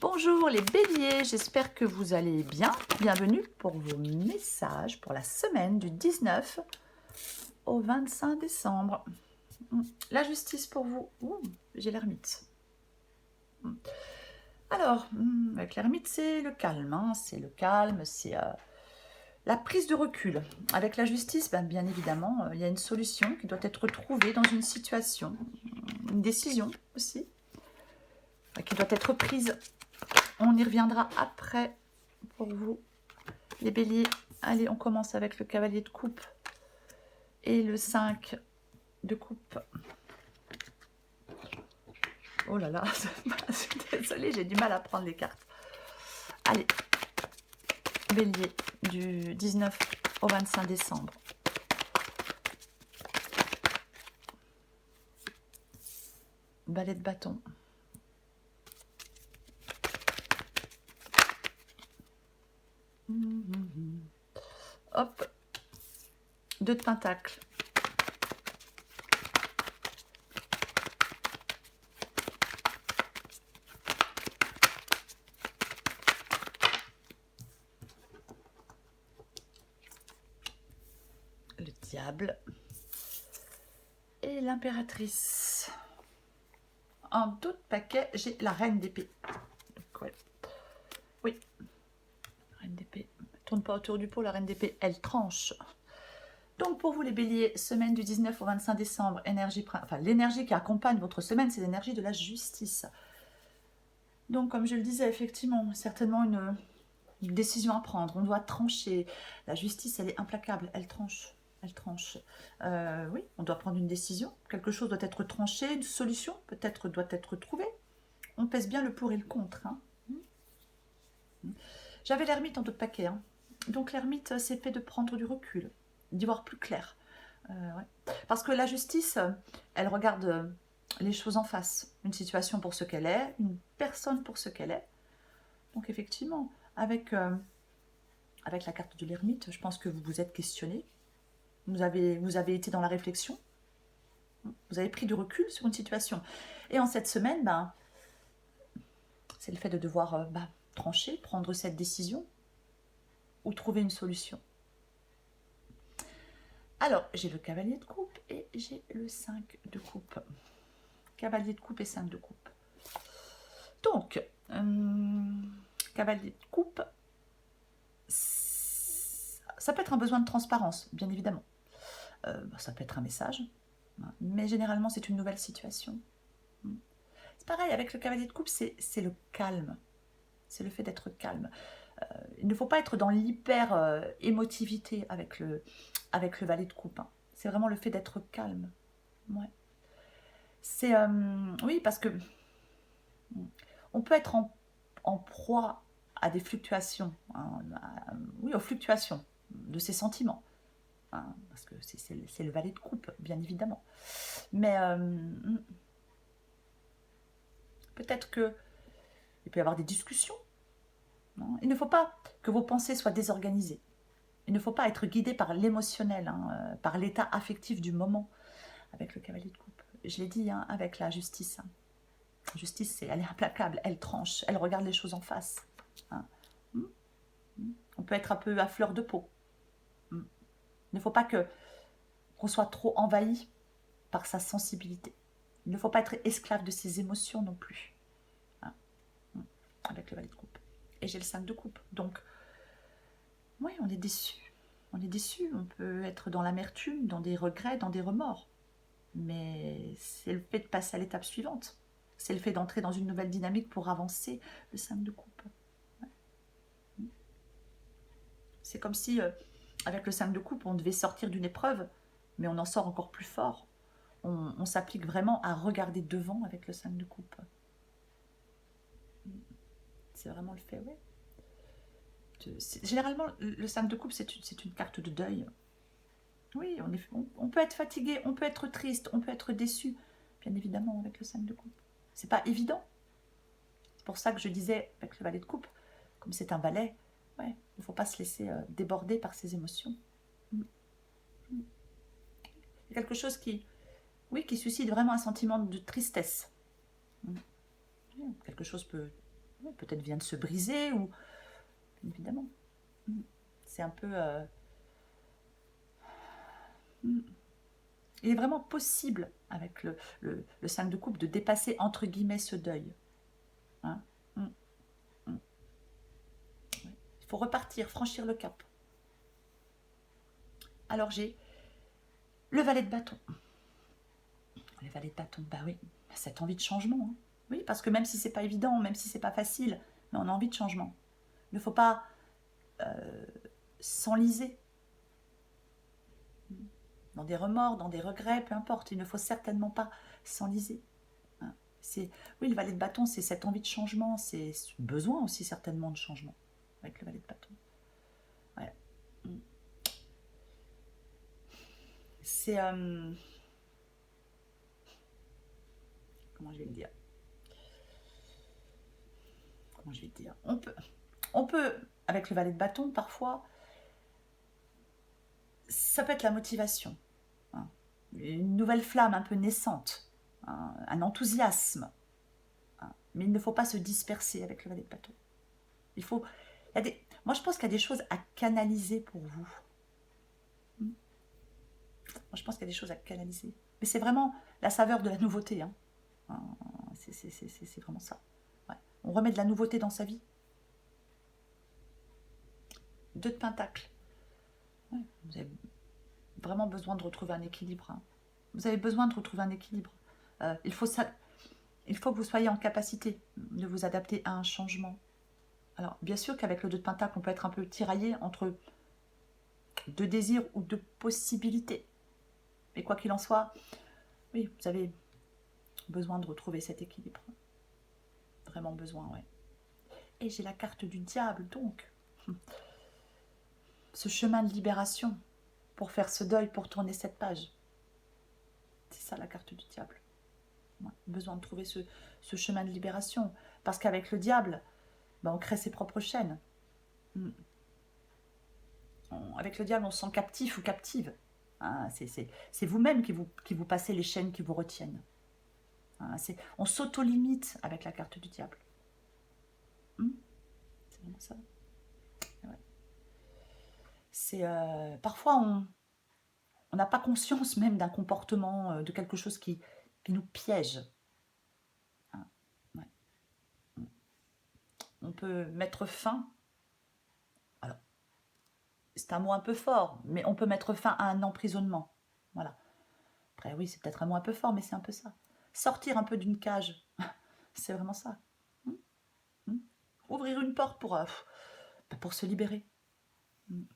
Bonjour les béliers, j'espère que vous allez bien. Bienvenue pour vos messages pour la semaine du 19 au 25 décembre. La justice pour vous. J'ai l'ermite. Alors, avec l'ermite, c'est le calme. C'est le calme, c'est la prise de recul. Avec la justice, bien évidemment, il y a une solution qui doit être trouvée dans une situation. Une décision aussi, qui doit être prise. On y reviendra après pour vous, les béliers. Allez, on commence avec le cavalier de coupe et le 5 de coupe. Oh là là, je suis désolée, j'ai du mal à prendre les cartes. Allez, bélier, du 19 au 25 décembre. Valet de bâton. Hop, 2 de pentacle. Le diable. Et l'impératrice. En d'autres paquets, j'ai la reine d'épée. Ouais. Oui, reine d'épée. Tourne pas autour du pot, la reine d'épée, elle tranche. Donc pour vous les béliers, semaine du 19 au 25 décembre, l'énergie qui accompagne votre semaine, c'est l'énergie de la justice. Donc comme je le disais, effectivement, certainement une décision à prendre, on doit trancher. La justice, elle est implacable, elle tranche. Elle tranche. Oui, on doit prendre une décision, quelque chose doit être tranché, une solution peut-être doit être trouvée. On pèse bien le pour et le contre. J'avais l'ermite en d'autres paquets. Donc l'ermite, c'est fait de prendre du recul, d'y voir plus clair. Ouais. Parce que la justice, elle regarde les choses en face. Une situation pour ce qu'elle est, une personne pour ce qu'elle est. Donc effectivement, avec la carte de l'ermite, je pense que vous vous êtes questionné. Vous avez été dans la réflexion. Vous avez pris du recul sur une situation. Et en cette semaine, c'est le fait de devoir trancher, prendre cette décision ou trouver une solution. Alors, j'ai le cavalier de coupe et j'ai le 5 de coupe. Cavalier de coupe et 5 de coupe. Donc, cavalier de coupe, ça peut être un besoin de transparence, bien évidemment. Ça peut être un message, mais généralement, c'est une nouvelle situation. C'est pareil, avec le cavalier de coupe, c'est le calme. C'est le fait d'être calme. Il ne faut pas être dans l'hyper-émotivité avec le valet de coupe. C'est vraiment le fait d'être calme. Ouais. C'est oui, parce que on peut être en proie à des fluctuations, oui, aux fluctuations de ses sentiments, parce que c'est le valet de coupe, bien évidemment. Mais peut-être que il peut y avoir des discussions. Il ne faut pas que vos pensées soient désorganisées. Il ne faut pas être guidé par l'émotionnel, par l'état affectif du moment avec le cavalier de coupe. Je l'ai dit, avec la justice. La justice, elle est implacable, elle tranche, elle regarde les choses en face. On peut être un peu à fleur de peau. Il ne faut pas qu'on soit trop envahi par sa sensibilité. Il ne faut pas être esclave de ses émotions non plus. Avec le valet de coupe. Et j'ai le 5 de coupe. Donc, oui, on est déçu. On est déçu. On peut être dans l'amertume, dans des regrets, dans des remords. Mais c'est le fait de passer à l'étape suivante. C'est le fait d'entrer dans une nouvelle dynamique pour avancer. Le 5 de coupe. Ouais. C'est comme si, avec le 5 de coupe, on devait sortir d'une épreuve, mais on en sort encore plus fort. On s'applique vraiment à regarder devant avec le 5 de coupe. C'est vraiment le fait, oui. Généralement, le 5 de coupe, c'est une carte de deuil. Oui, on peut être fatigué, on peut être triste, on peut être déçu, bien évidemment, avec le 5 de coupe. C'est pas évident. C'est pour ça que je disais, avec le valet de coupe, comme c'est un valet, ouais, il ne faut pas se laisser déborder par ses émotions. C'est quelque chose qui suscite vraiment un sentiment de tristesse. Quelque chose peut peut-être vient de se briser, ou évidemment. C'est un peu... il est vraiment possible, avec le 5 de coupe, de dépasser, entre guillemets, ce deuil. Hein. Il faut repartir, franchir le cap. Alors j'ai le valet de bâton. Le valet de bâton, bah oui, cette envie de changement. Hein. Oui, parce que même si c'est pas évident, même si c'est pas facile, mais on a envie de changement. Il ne faut pas s'enliser dans des remords, dans des regrets, peu importe. Il ne faut certainement pas s'enliser. Hein. Oui, le valet de bâton, c'est cette envie de changement, c'est besoin aussi certainement de changement avec le valet de bâton. Ouais. C'est... comment je vais le dire? Comment je vais le dire? On peut, avec le valet de bâton, parfois, ça peut être la motivation. Hein. Une nouvelle flamme un peu naissante. Hein, un enthousiasme. Hein. Mais il ne faut pas se disperser avec le valet de bâton. Il faut... Moi, je pense qu'il y a des choses à canaliser pour vous. Moi, je pense qu'il y a des choses à canaliser. Mais c'est vraiment la saveur de la nouveauté. Hein. C'est vraiment ça. Ouais. On remet de la nouveauté dans sa vie. 2 de Pentacle. Ouais. Vous avez vraiment besoin de retrouver un équilibre. Hein. Vous avez besoin de retrouver un équilibre. Il faut que vous soyez en capacité de vous adapter à un changement. Alors, bien sûr qu'avec le 2 de Pentacle, on peut être un peu tiraillé entre 2 désirs ou 2 possibilités. Mais quoi qu'il en soit, oui, vous avez besoin de retrouver cet équilibre. Vraiment besoin, ouais. Et j'ai la carte du diable, donc. Ce chemin de libération pour faire ce deuil, pour tourner cette page. C'est ça la carte du diable. Ouais, besoin de trouver ce chemin de libération. Parce qu'avec le diable, ben, on crée ses propres chaînes. Avec le diable, on se sent captif ou captive. Hein, c'est vous-même qui vous passez les chaînes qui vous retiennent. Hein, on s'auto-limite avec la carte du diable. C'est vraiment ça. Ouais. Parfois, on n'a pas conscience même d'un comportement, de quelque chose qui nous piège. Hein, ouais. On peut mettre fin. Alors, c'est un mot un peu fort, mais on peut mettre fin à un emprisonnement. Voilà. Après, oui, c'est peut-être un mot un peu fort, mais c'est un peu ça. Sortir un peu d'une cage, c'est vraiment ça. Ouvrir une porte pour se libérer. Il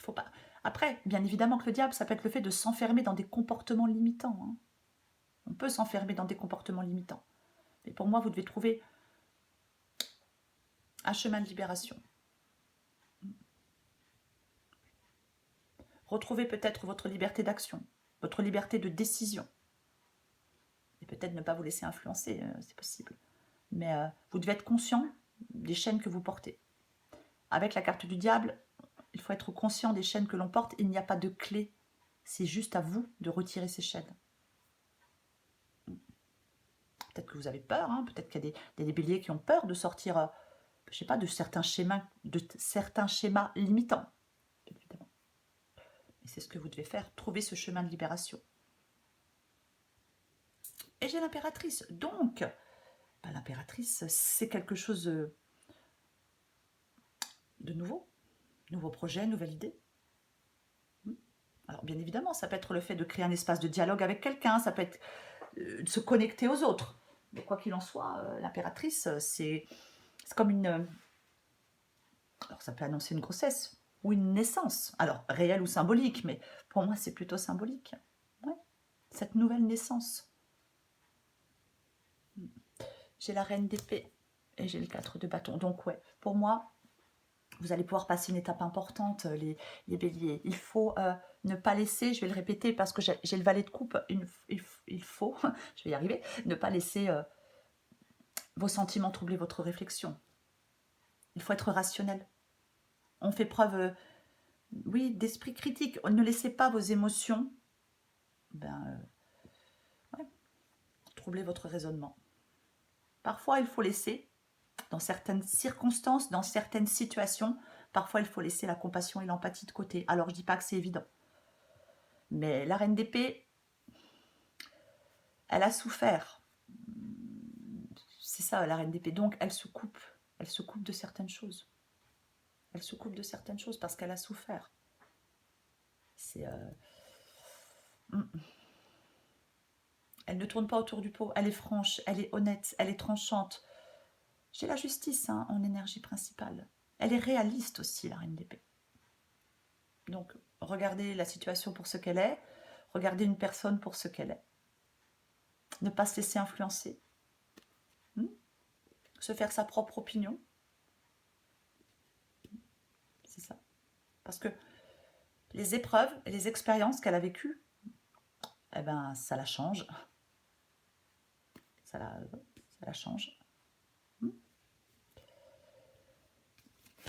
faut pas. Après, bien évidemment que le diable, ça peut être le fait de s'enfermer dans des comportements limitants. Hein. On peut s'enfermer dans des comportements limitants. Mais pour moi, vous devez trouver un chemin de libération. Retrouvez peut-être votre liberté d'action, votre liberté de décision. Et peut-être ne pas vous laisser influencer, c'est possible. Mais vous devez être conscient des chaînes que vous portez. Avec la carte du diable, il faut être conscient des chaînes que l'on porte. Il n'y a pas de clé. C'est juste à vous de retirer ces chaînes. Peut-être que vous avez peur. Hein. Peut-être qu'il y a des béliers qui ont peur de sortir, je sais pas, de certains schémas limitants. Évidemment. Et c'est ce que vous devez faire. Trouver ce chemin de libération. Et j'ai l'impératrice. Donc, l'impératrice, c'est quelque chose de nouveau. Nouveau projet, nouvelle idée. Alors, bien évidemment, ça peut être le fait de créer un espace de dialogue avec quelqu'un, ça peut être de se connecter aux autres. Mais quoi qu'il en soit, l'impératrice, c'est comme une... alors, ça peut annoncer une grossesse ou une naissance. Alors, réelle ou symbolique, mais pour moi, c'est plutôt symbolique. Ouais. Cette nouvelle naissance. J'ai la reine d'épée et j'ai le 4 de bâton. Donc, ouais, pour moi, vous allez pouvoir passer une étape importante, les béliers. Il faut ne pas laisser, je vais le répéter parce que j'ai le valet de coupe, il faut, je vais y arriver, ne pas laisser vos sentiments troubler votre réflexion. Il faut être rationnel. On fait preuve, oui, d'esprit critique. Ne laissez pas vos émotions troubler votre raisonnement. Parfois, il faut laisser Dans certaines circonstances, dans certaines situations, parfois il faut laisser la compassion et l'empathie de côté. Alors je dis pas que c'est évident. Mais la reine d'épée, elle a souffert. C'est ça la reine d'épée. Donc elle se coupe de certaines choses. Elle se coupe de certaines choses parce qu'elle a souffert. C'est... Elle ne tourne pas autour du pot. Elle est franche, elle est honnête, elle est tranchante. J'ai la justice en énergie principale. Elle est réaliste aussi, la reine d'épée. Donc, regardez la situation pour ce qu'elle est. Regardez une personne pour ce qu'elle est. Ne pas se laisser influencer. Se faire sa propre opinion. C'est ça. Parce que les épreuves et les expériences qu'elle a vécues, eh ben, ça la change. Ça la change.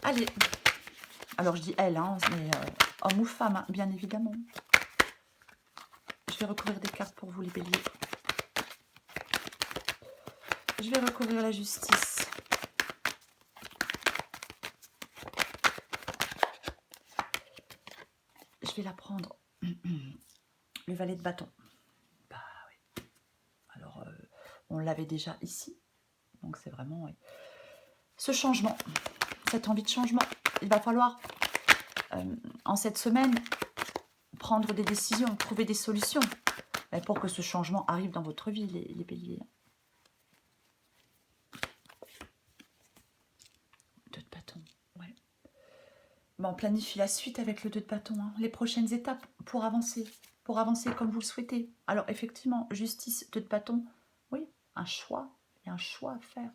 Allez. Alors, je dis elle, hein, mais homme ou femme, hein, bien évidemment. Je vais recouvrir des cartes pour vous, les béliers. Je vais recouvrir la justice. Je vais la prendre. Le valet de bâton. Bah oui. Alors, on l'avait déjà ici. Donc, c'est vraiment... Oui. Ce changement, cette envie de changement, il va falloir, en cette semaine, prendre des décisions, trouver des solutions pour que ce changement arrive dans votre vie, les béliers. Deux de bâton, ouais. Bon, on planifie la suite avec le 2 de bâton, hein. Les prochaines étapes pour avancer comme vous le souhaitez. Alors, effectivement, justice, 2 de bâton, oui, un choix, il y a un choix à faire.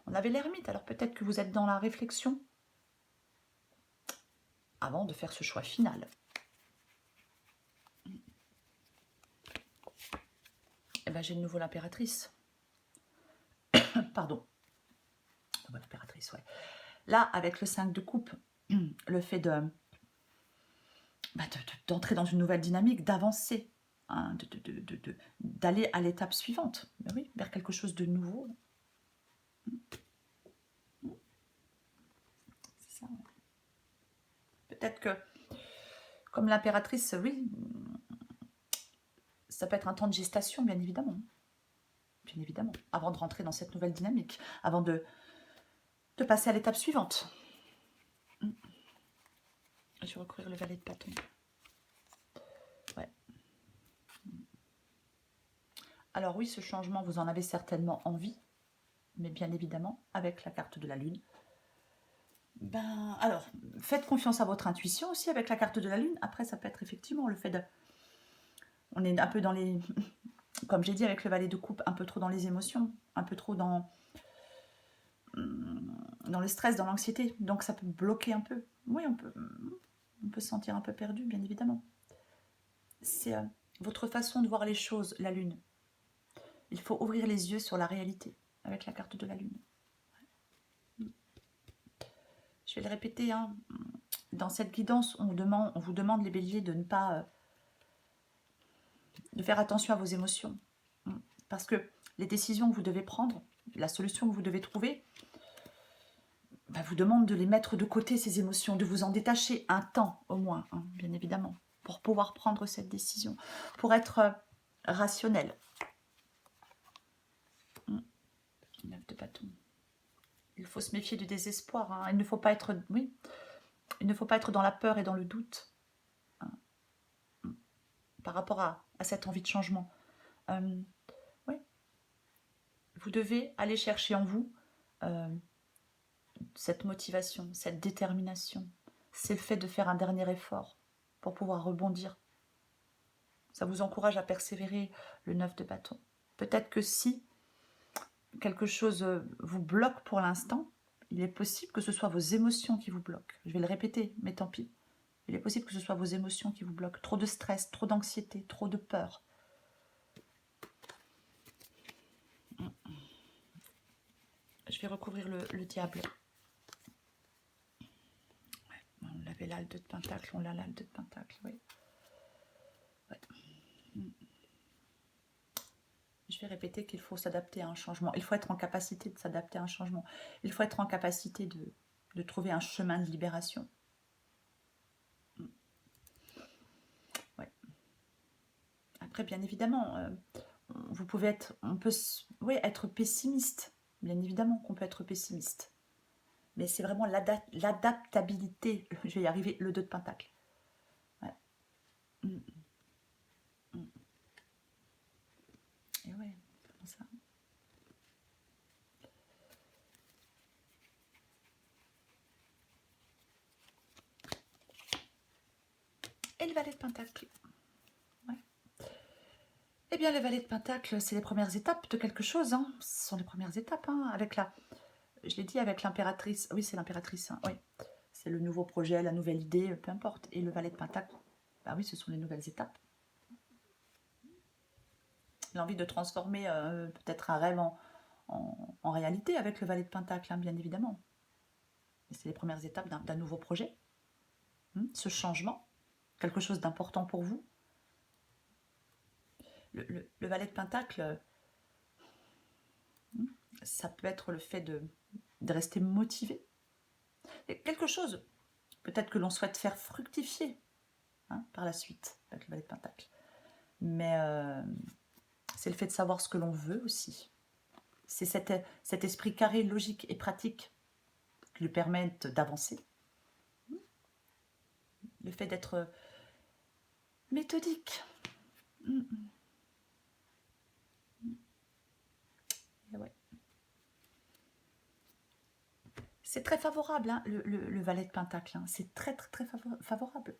On avait l'ermite, alors peut-être que vous êtes dans la réflexion avant de faire ce choix final. Eh bien, j'ai de nouveau l'impératrice. Pardon. L'impératrice, ouais. Là, avec le 5 de coupe, le fait d'entrer dans une nouvelle dynamique, d'avancer, hein, d'aller à l'étape suivante, ben oui, vers quelque chose de nouveau. C'est ça. Peut-être que, comme l'impératrice, oui, ça peut être un temps de gestation, bien évidemment. Bien évidemment, avant de rentrer dans cette nouvelle dynamique, avant de passer à l'étape suivante. Je vais recouvrir le valet de bâton. Ouais. Alors oui, ce changement, vous en avez certainement envie, mais bien évidemment, avec la carte de la Lune. Ben, alors, faites confiance à votre intuition aussi avec la carte de la Lune. Après, ça peut être effectivement le fait de... On est un peu dans les... Comme j'ai dit avec le valet de coupe, un peu trop dans les émotions, un peu trop dans le stress, dans l'anxiété. Donc ça peut bloquer un peu. Oui, on peut se sentir un peu perdu, bien évidemment. C'est votre façon de voir les choses, la Lune. Il faut ouvrir les yeux sur la réalité avec la carte de la Lune. Je vais le répéter, hein. Dans cette guidance, on vous demande, les béliers, de ne pas... de faire attention à vos émotions. Parce que les décisions que vous devez prendre, la solution que vous devez trouver, vous demande de les mettre de côté, ces émotions, de vous en détacher un temps au moins, hein, bien évidemment, pour pouvoir prendre cette décision, pour être rationnel. 9 de bâton. Il faut se méfier du désespoir. Hein. Il ne faut pas être, oui, il ne faut pas être dans la peur et dans le doute, hein, par rapport à cette envie de changement. Oui, vous devez aller chercher en vous cette motivation, cette détermination. C'est le fait de faire un dernier effort pour pouvoir rebondir. Ça vous encourage à persévérer, le 9 de bâton. Peut-être que si quelque chose vous bloque pour l'instant, il est possible que ce soit vos émotions qui vous bloquent. Je vais le répéter, mais tant pis. Il est possible que ce soit vos émotions qui vous bloquent. Trop de stress, trop d'anxiété, trop de peur. Je vais recouvrir le diable. Ouais, on avait là le 2 de pentacle, on l'a là le 2 de pentacle, oui. Ouais. Je vais répéter qu'il faut s'adapter à un changement. Il faut être en capacité de s'adapter à un changement. Il faut être en capacité de trouver un chemin de libération. Ouais. Après, bien évidemment, vous pouvez être, être pessimiste. Bien évidemment qu'on peut être pessimiste. Mais c'est vraiment l'adaptabilité. Je vais y arriver, le 2 de Pentacle. Ouais. Et ouais, comme ça. Et le valet de Pentacle. Ouais. Eh bien, le valet de Pentacle, c'est les premières étapes de quelque chose. Hein. Ce sont les premières étapes. Hein, avec je l'ai dit, avec l'impératrice. Oui, c'est l'impératrice. Hein, oui. C'est le nouveau projet, la nouvelle idée, peu importe. Et le valet de Pentacle, bah oui, ce sont les nouvelles étapes. L'envie de transformer peut-être un rêve en réalité avec le valet de Pentacle, hein, bien évidemment. Et c'est les premières étapes d'un nouveau projet. Ce changement, quelque chose d'important pour vous. Le valet de Pentacle, ça peut être le fait de rester motivé. Et quelque chose, peut-être que l'on souhaite faire fructifier par la suite, avec le valet de Pentacle. Mais c'est le fait de savoir ce que l'on veut aussi. C'est cet esprit carré, logique et pratique qui lui permettent d'avancer. Le fait d'être méthodique. Et ouais. C'est très favorable, hein, le valet de Pentacle. Hein. C'est très, très, très favorable.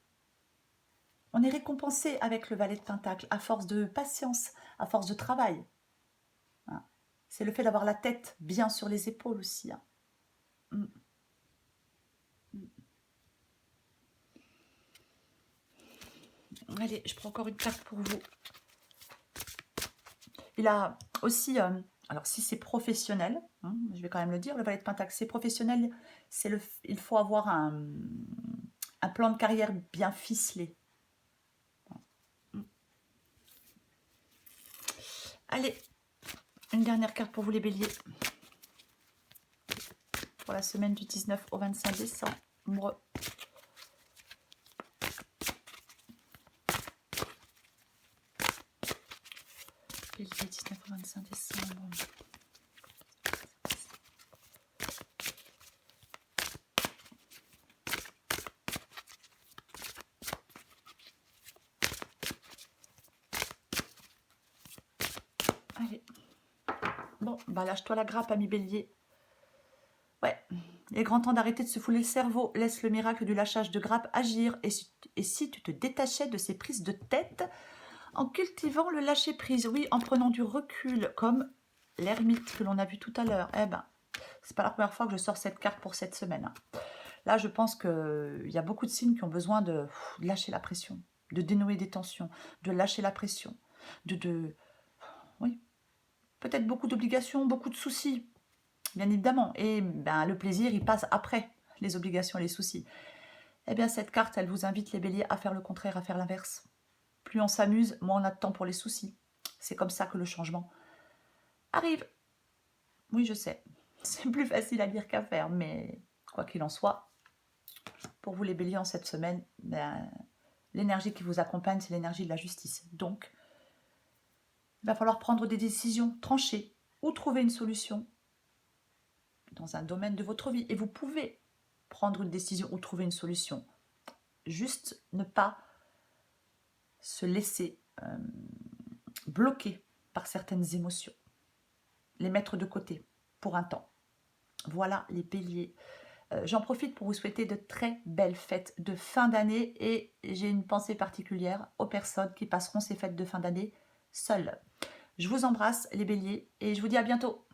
On est récompensé avec le valet de Pentacle à force de patience, à force de travail. Hein. C'est le fait d'avoir la tête bien sur les épaules aussi. Hein. Allez, je prends encore une carte pour vous. Il a aussi, alors si c'est professionnel, hein, je vais quand même le dire, le valet de Pentacle, c'est professionnel, il faut avoir un plan de carrière bien ficelé. Allez, une dernière carte pour vous les béliers. Pour la semaine du 19 au 25 décembre. Bélier, 19 au 25 décembre. Allez. Bon, bah lâche-toi la grappe, ami bélier. Ouais, il est grand temps d'arrêter de se fouler le cerveau. Laisse le miracle du lâchage de grappe agir. Et si tu te détachais de ces prises de tête en cultivant le lâcher-prise, oui, en prenant du recul, comme l'ermite que l'on a vu tout à l'heure. Eh ben, c'est pas la première fois que je sors cette carte pour cette semaine. Hein. Là, je pense qu'il y a beaucoup de signes qui ont besoin de lâcher la pression, de dénouer des tensions, de lâcher la pression, oui, peut-être beaucoup d'obligations, beaucoup de soucis, bien évidemment. Et ben, le plaisir, il passe après les obligations et les soucis. Eh bien, cette carte, elle vous invite, les béliers, à faire le contraire, à faire l'inverse. Plus on s'amuse, moins on a de temps pour les soucis. C'est comme ça que le changement arrive. Oui, je sais, c'est plus facile à dire qu'à faire, mais quoi qu'il en soit, pour vous les béliers en cette semaine, ben, l'énergie qui vous accompagne, c'est l'énergie de la justice. Donc, il va falloir prendre des décisions tranchées ou trouver une solution dans un domaine de votre vie. Et vous pouvez prendre une décision ou trouver une solution. Juste ne pas se laisser bloquer par certaines émotions. Les mettre de côté pour un temps. Voilà les béliers. J'en profite pour vous souhaiter de très belles fêtes de fin d'année et j'ai une pensée particulière aux personnes qui passeront ces fêtes de fin d'année seules. Je vous embrasse les béliers et je vous dis à bientôt.